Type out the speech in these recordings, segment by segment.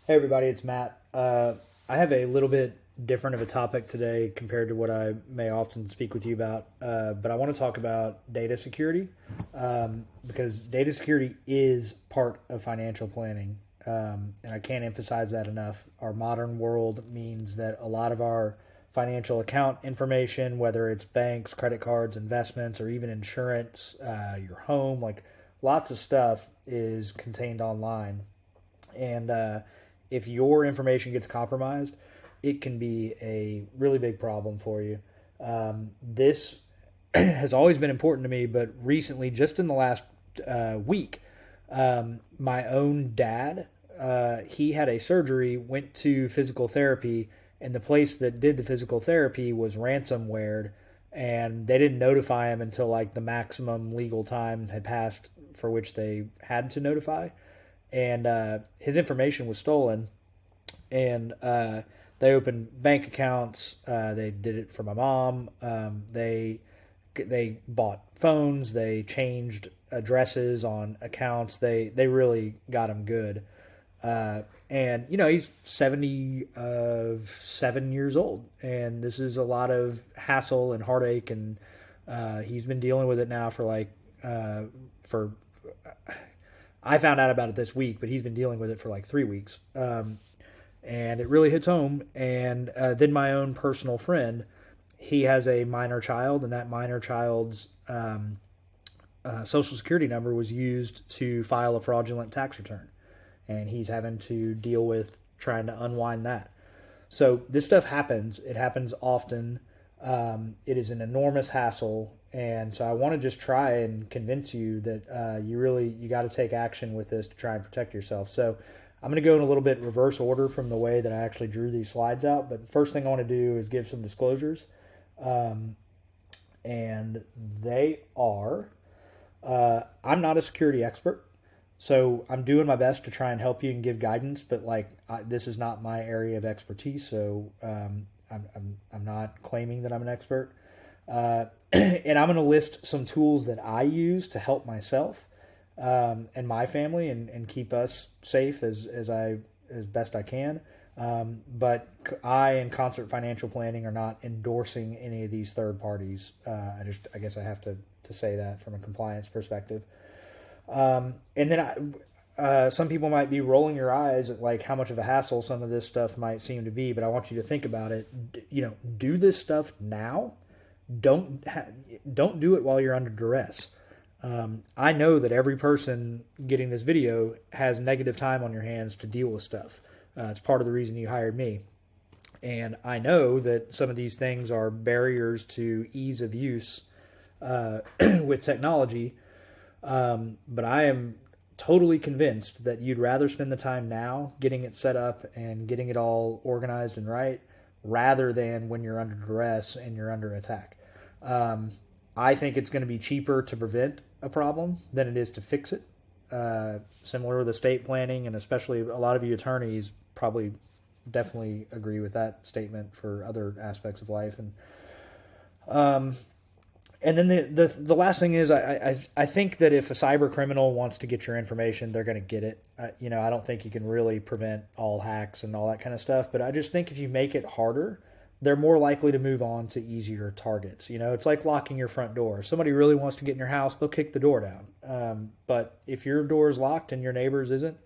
Hey everybody, it's Matt. I have a little bit different of a topic today compared to what I may often speak with you about, but I want to talk about data security because data security is part of financial planning, and I can't emphasize that enough. Our modern world means that a lot of our financial account information, whether it's banks, credit cards, investments, or even insurance, your home, like lots of stuff is contained online and if your information gets compromised, it can be a really big problem for you. This has always been important to me, but recently, just in the last week, my own dad, he had a surgery, went to physical therapy, and the place that did the physical therapy was ransomwared, and they didn't notify him until like the maximum legal time had passed for which they had to notify, and his information was stolen, and they opened bank accounts. They did it for my mom. They bought phones. They changed addresses on accounts. They really got him good. And you know he's 77 years old, and this is a lot of hassle and heartache, and he's been dealing with it now for for I found out about it this week, but he's been dealing with it for like 3 weeks. And it really hits home. And then my own personal friend, he has a minor child, and that minor child's social security number was used to file a fraudulent tax return. And he's having to deal with trying to unwind that. So this stuff happens. It happens often. It is an enormous hassle, and so I want to just try and convince you that you got to take action with this to try and protect yourself. So I'm going to go in a little bit reverse order from the way that I actually drew these slides out. But the first thing I want to do is give some disclosures, and they are: I'm not a security expert. So I'm doing my best to try and help you and give guidance, but this is not my area of expertise. So I'm not claiming that I'm an expert. And I'm going to list some tools that I use to help myself and my family and keep us safe as best I can. But I and Concert Financial Planning are not endorsing any of these third parties. I guess I have to say that from a compliance perspective. And then some people might be rolling your eyes at like how much of a hassle some of this stuff might seem to be, but I want you to think about it. Do this stuff now. Don't do it while you're under duress. I know that every person getting this video has negative time on your hands to deal with stuff. It's part of the reason you hired me. And I know that some of these things are barriers to ease of use with technology. But I am totally convinced that you'd rather spend the time now getting it set up and getting it all organized and right rather than when you're under duress and you're under attack. I think it's going to be cheaper to prevent a problem than it is to fix it. Similar with estate planning, and especially a lot of you attorneys probably definitely agree with that statement for other aspects of life. And then the last thing is I think that if a cyber criminal wants to get your information, they're going to get it. I don't think you can really prevent all hacks and all that kind of stuff, but I just think if you make it harder, they're more likely to move on to easier targets. It's like locking your front door. If somebody really wants to get in your house, they'll kick the door down. But if your door is locked and your neighbor's isn't,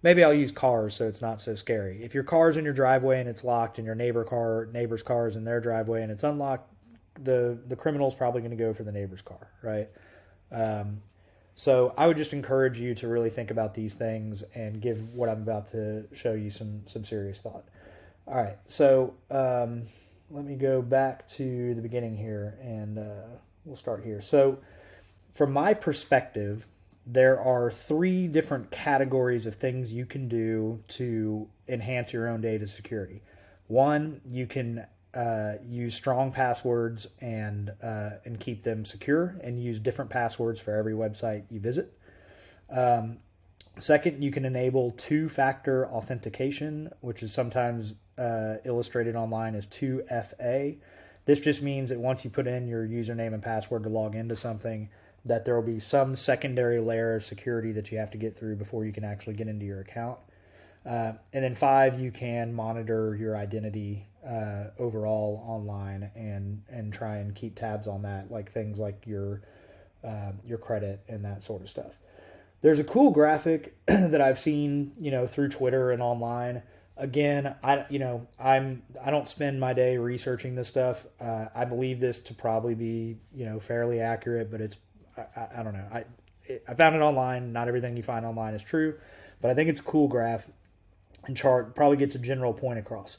maybe I'll use cars so it's not so scary. If your car's in your driveway and it's locked, and your neighbor's car is in their driveway and it's unlocked, the criminal's probably going to go for the neighbor's car, right? So I would just encourage you to really think about these things and give what I'm about to show you some serious thought. All right, so let me go back to the beginning here, and we'll start here. So from my perspective, there are 3 different categories of things you can do to enhance your own data security. One, you can use strong passwords and keep them secure, and use different passwords for every website you visit. Second, you can enable two-factor authentication, which is sometimes illustrated online as 2FA. This just means that once you put in your username and password to log into something, that there will be some secondary layer of security that you have to get through before you can actually get into your account. And then 5, you can monitor your identity overall online and try and keep tabs on that, like things like your credit and that sort of stuff. There's a cool graphic that I've seen, through Twitter and online. Again, I don't spend my day researching this stuff. I believe this to probably be, fairly accurate, but I don't know. I found it online. Not everything you find online is true, but I think it's a cool graph and chart. Probably gets a general point across.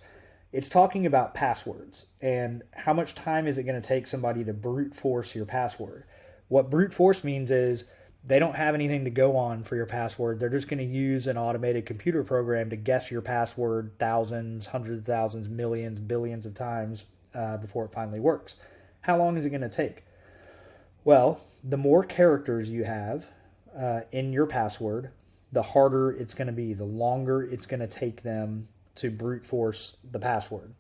It's talking about passwords and how much time is it going to take somebody to brute force your password. What brute force means is they don't have anything to go on for your password. They're just going to use an automated computer program to guess your password thousands, hundreds of thousands, millions, billions of times before it finally works. How long is it going to take? Well, the more characters you have in your password, the harder it's going to be, the longer it's going to take them to brute force the password.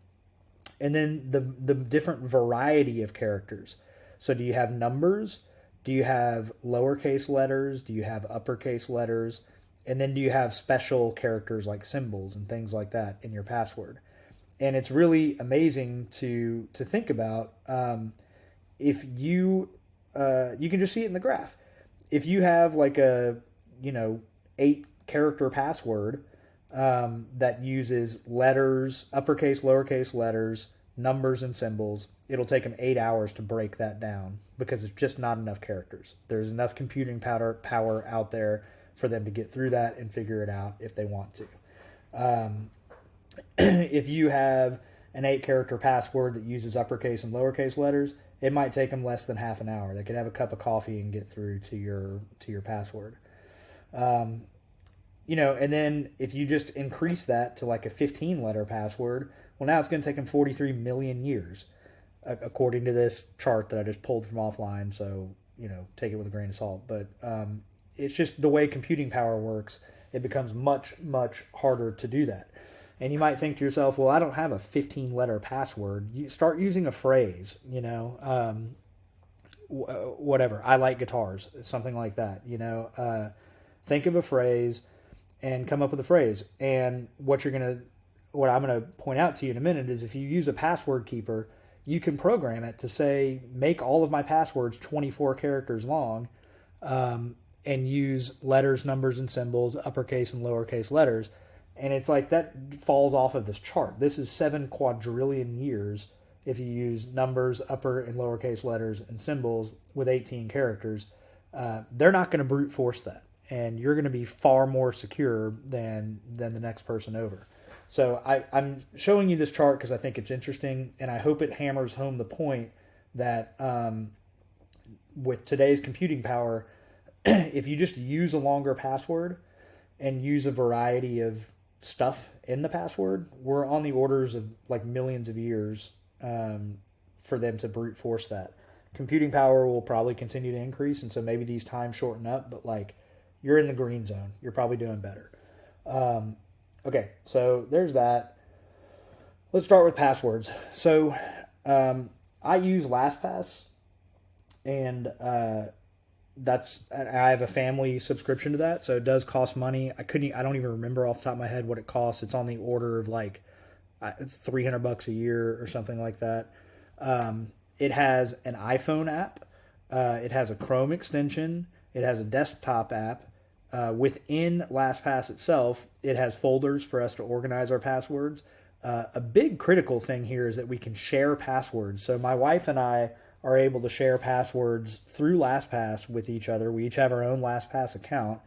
And then the different variety of characters. So do you have numbers? Do you have lowercase letters? Do you have uppercase letters? And then do you have special characters like symbols and things like that in your password? And it's really amazing to think about. If you can just see it in the graph. If you have like a 8-character password that uses letters, uppercase, lowercase letters, numbers, and symbols, it'll take them 8 hours to break that down because it's just not enough characters. There's enough computing power out there for them to get through that and figure it out if they want to. If you have an 8-character password that uses uppercase and lowercase letters, it might take them less than half an hour. They could have a cup of coffee and get through to your password. And then if you just increase that to like a 15-letter password, well, now it's going to take them 43 million years, according to this chart that I just pulled from offline. So, take it with a grain of salt. But it's just the way computing power works. It becomes much, much harder to do that. And you might think to yourself, well, I don't have a 15-letter password. You start using a phrase, whatever. I like guitars, something like that, think of a phrase and come up with a phrase. And what I'm going to point out to you in a minute is if you use a password keeper, you can program it to say, make all of my passwords 24 characters long, and use letters, numbers, and symbols, uppercase and lowercase letters. And it's like that falls off of this chart. This is 7 quadrillion years if you use numbers, upper and lowercase letters, and symbols with 18 characters. They're not going to brute force that. And you're going to be far more secure than the next person over. So I'm showing you this chart because I think it's interesting, and I hope it hammers home the point that with today's computing power, if you just use a longer password and use a variety of stuff in the password, we're on the orders of like millions of years for them to brute force that. Computing power will probably continue to increase, and so maybe these times shorten up, but like you're in the green zone. You're probably doing better. Okay, so there's that. Let's start with passwords. So I use LastPass, and I have a family subscription to that, so it does cost money. I don't even remember off the top of my head what it costs. It's on the order of like $300 a year or something like that. It has an iPhone app. It has a Chrome extension. It has a desktop app. Within LastPass itself, it has folders for us to organize our passwords. A big critical thing here is that we can share passwords. So my wife and I are able to share passwords through LastPass with each other. We each have our own LastPass account.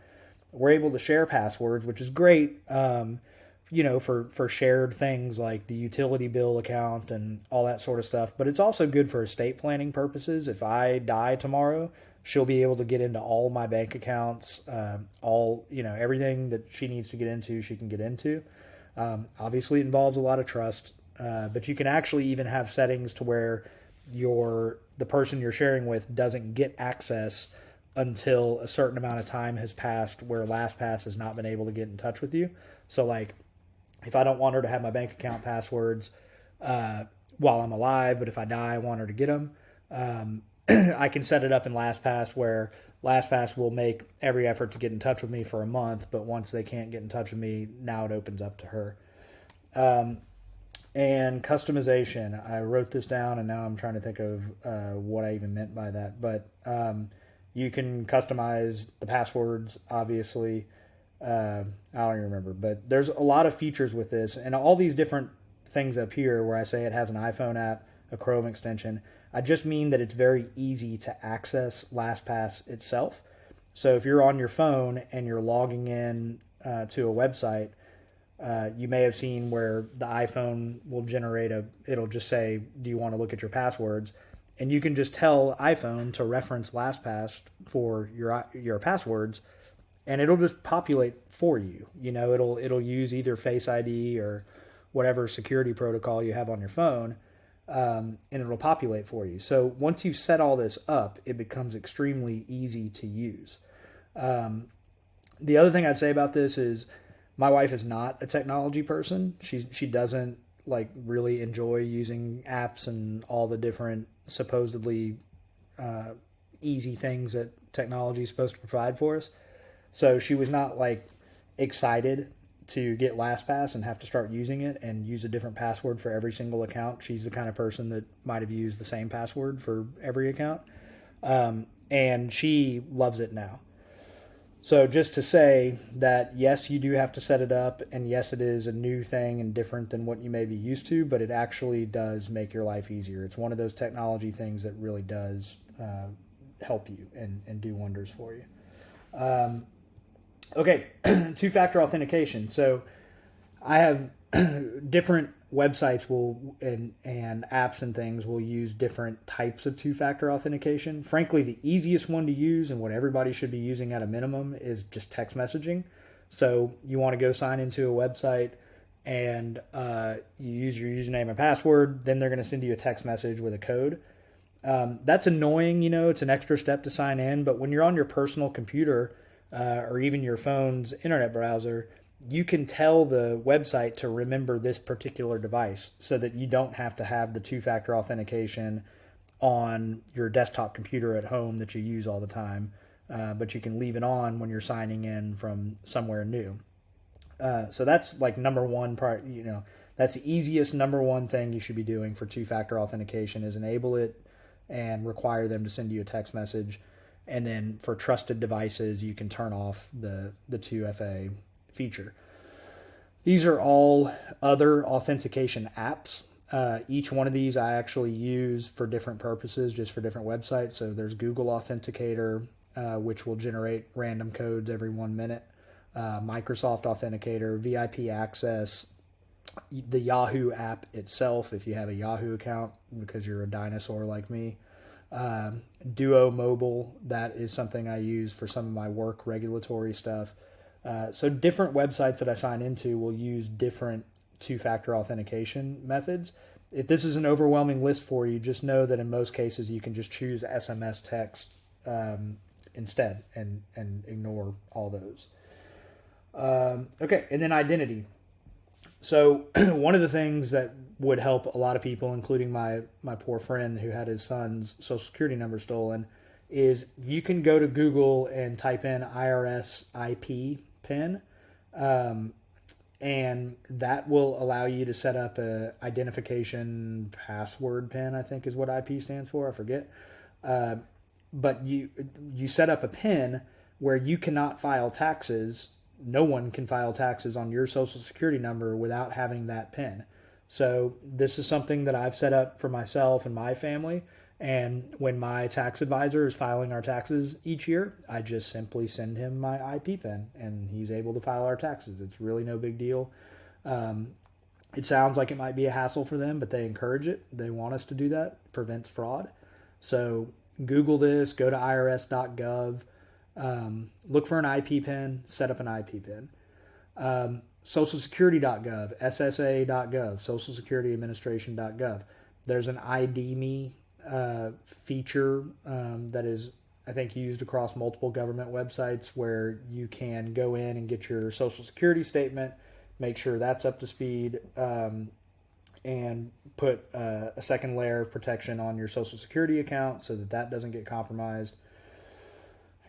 We're able to share passwords, which is great, for shared things like the utility bill account and all that sort of stuff. But it's also good for estate planning purposes. If I die tomorrow, she'll be able to get into all my bank accounts, everything that she needs to get into, she can get into. Obviously, it involves a lot of trust, but you can actually even have settings to where the person you're sharing with doesn't get access until a certain amount of time has passed where LastPass has not been able to get in touch with you. So, like, if I don't want her to have my bank account passwords while I'm alive, but if I die, I want her to get them, I can set it up in LastPass where LastPass will make every effort to get in touch with me for a month, but once they can't get in touch with me, now it opens up to her. And customization. I wrote this down, and now I'm trying to think of what I even meant by that. But you can customize the passwords, obviously. I don't even remember, but there's a lot of features with this, and all these different things up here where I say it has an iPhone app, a Chrome extension. I just mean that it's very easy to access LastPass itself. So if you're on your phone and you're logging in to a website, you may have seen where the iPhone will generate it'll just say, do you want to look at your passwords? And you can just tell iPhone to reference LastPass for your passwords, and it'll just populate for you. It'll use either Face ID or whatever security protocol you have on your phone, and it'll populate for you. So once you've set all this up, it becomes extremely easy to use. The other thing I'd say about this is my wife is not a technology person. She doesn't really enjoy using apps and all the different supposedly easy things that technology is supposed to provide for us. So she was not excited to get LastPass and have to start using it and use a different password for every single account. She's the kind of person that might have used the same password for every account. And she loves it now. So just to say that, yes, you do have to set it up, and yes, it is a new thing and different than what you may be used to, but it actually does make your life easier. It's one of those technology things that really does help you and do wonders for you. Okay, two-factor authentication. So I have different websites and apps and things will use different types of two-factor authentication. Frankly, the easiest one to use and what everybody should be using at a minimum is just text messaging. So you want to go sign into a website and you use your username and password, then they're going to send you a text message with a code. That's annoying, it's an extra step to sign in, but when you're on your personal computer or even your phone's internet browser, you can tell the website to remember this particular device so that you don't have to have the two-factor authentication on your desktop computer at home that you use all the time, but you can leave it on when you're signing in from somewhere new. So that's number one part, that's the easiest number one thing you should be doing for two-factor authentication is enable it and require them to send you a text message. And then for trusted devices, you can turn off the 2FA feature. These are all other authentication apps. Each one of these I actually use for different purposes, just for different websites. So there's Google Authenticator, which will generate random codes every 1 minute. Microsoft Authenticator, VIP Access, the Yahoo app itself, if you have a Yahoo account because you're a dinosaur like me. Duo Mobile, that is something I use for some of my work regulatory stuff. So different websites that I sign into will use different two-factor authentication methods. If this is an overwhelming list for you, just know that in most cases you can just choose SMS text instead and ignore all those. Okay, and then identity. So one of the things that would help a lot of people, including my poor friend who had his son's social security number stolen, is you can go to Google and type in IRS IP PIN, and that will allow you to set up a identification password PIN, I think is what IP stands for, I forget. But you set up a PIN where you cannot file taxes. No one can file taxes on your social security number without having that PIN. So this is something that I've set up for myself and my family. And when my tax advisor is filing our taxes each year, I just simply send him my IP PIN and he's able to file our taxes. It's really no big deal. It sounds like it might be a hassle for them, but they encourage it. They want us to do that. It prevents fraud. So Google this, go to irs.gov, look for an IP PIN, set up an IP PIN. Socialsecurity.gov, SSA.gov, socialsecurityadministration.gov. There's an ID Me feature that is, I think, used across multiple government websites where you can go in and get your social security statement, make sure that's up to speed, and put a second layer of protection on your social security account so that doesn't get compromised.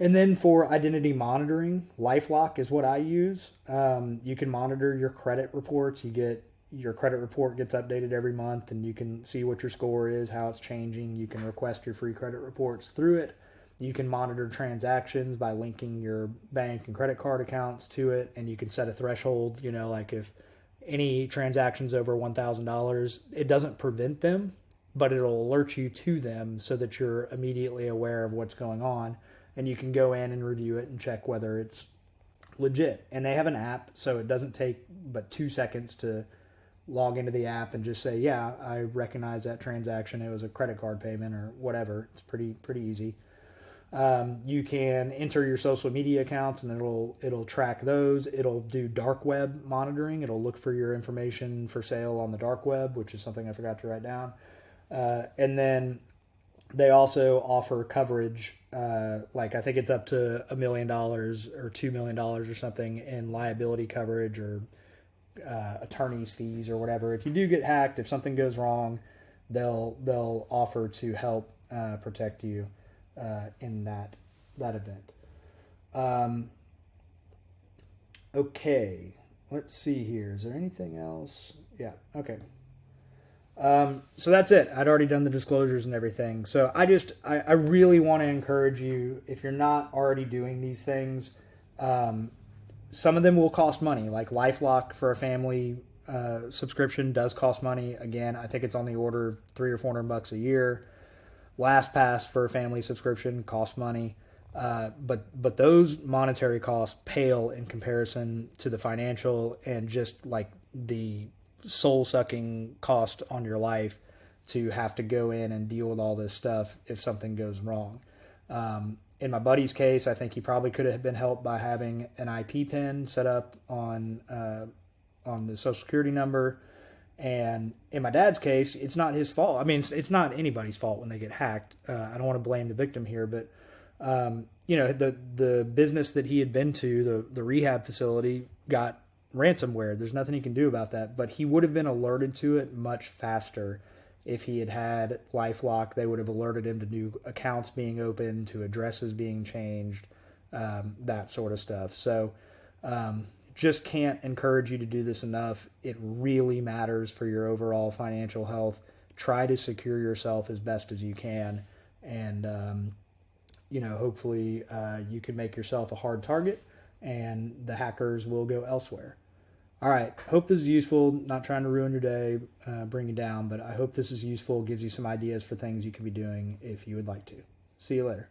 And then for identity monitoring, LifeLock is what I use. You can monitor your credit reports. Your credit report gets updated every month, and you can see what your score is, how it's changing. You can request your free credit reports through it. You can monitor transactions by linking your bank and credit card accounts to it, and you can set a threshold. Like if any transactions over $1,000, it doesn't prevent them, but it'll alert you to them so that you're immediately aware of what's going on, and you can go in and review it and check whether it's legit. And they have an app, so it doesn't take but 2 seconds to log into the app and just say, yeah, I recognize that transaction. It was a credit card payment or whatever. It's pretty easy. You can enter your social media accounts, and it'll track those. It'll do dark web monitoring. It'll look for your information for sale on the dark web, which is something I forgot to write down. And then they also offer coverage, like I think it's up to $1 million or $2 million or something in liability coverage or attorney's fees or whatever. If you do get hacked, if something goes wrong, they'll offer to help protect you in that event. Okay, let's see here. Is there anything else? Yeah. Okay. So that's it. I'd already done the disclosures and everything. So I really want to encourage you, if you're not already doing these things, some of them will cost money, like LifeLock for a family subscription does cost money. Again, I think it's on the order of $300 or $400 a year. LastPass for a family subscription costs money. But those monetary costs pale in comparison to the financial and just like the soul-sucking cost on your life to have to go in and deal with all this stuff if something goes wrong. In my buddy's case, I think he probably could have been helped by having an IP pin set up on the Social Security number. And in my dad's case, it's not his fault. I mean, it's not anybody's fault when they get hacked. I don't want to blame the victim here, but the business that he had been to, the rehab facility, got ransomware. There's nothing he can do about that, but he would have been alerted to it much faster if he had LifeLock. They would have alerted him to new accounts being opened, to addresses being changed, that sort of stuff. So just can't encourage you to do this enough. It really matters for your overall financial health. Try to secure yourself as best as you can, and hopefully you can make yourself a hard target and the hackers will go elsewhere. All right. Hope this is useful. Not trying to ruin your day, bring you down, but I hope this is useful, gives you some ideas for things you can be doing if you would like to. See you later.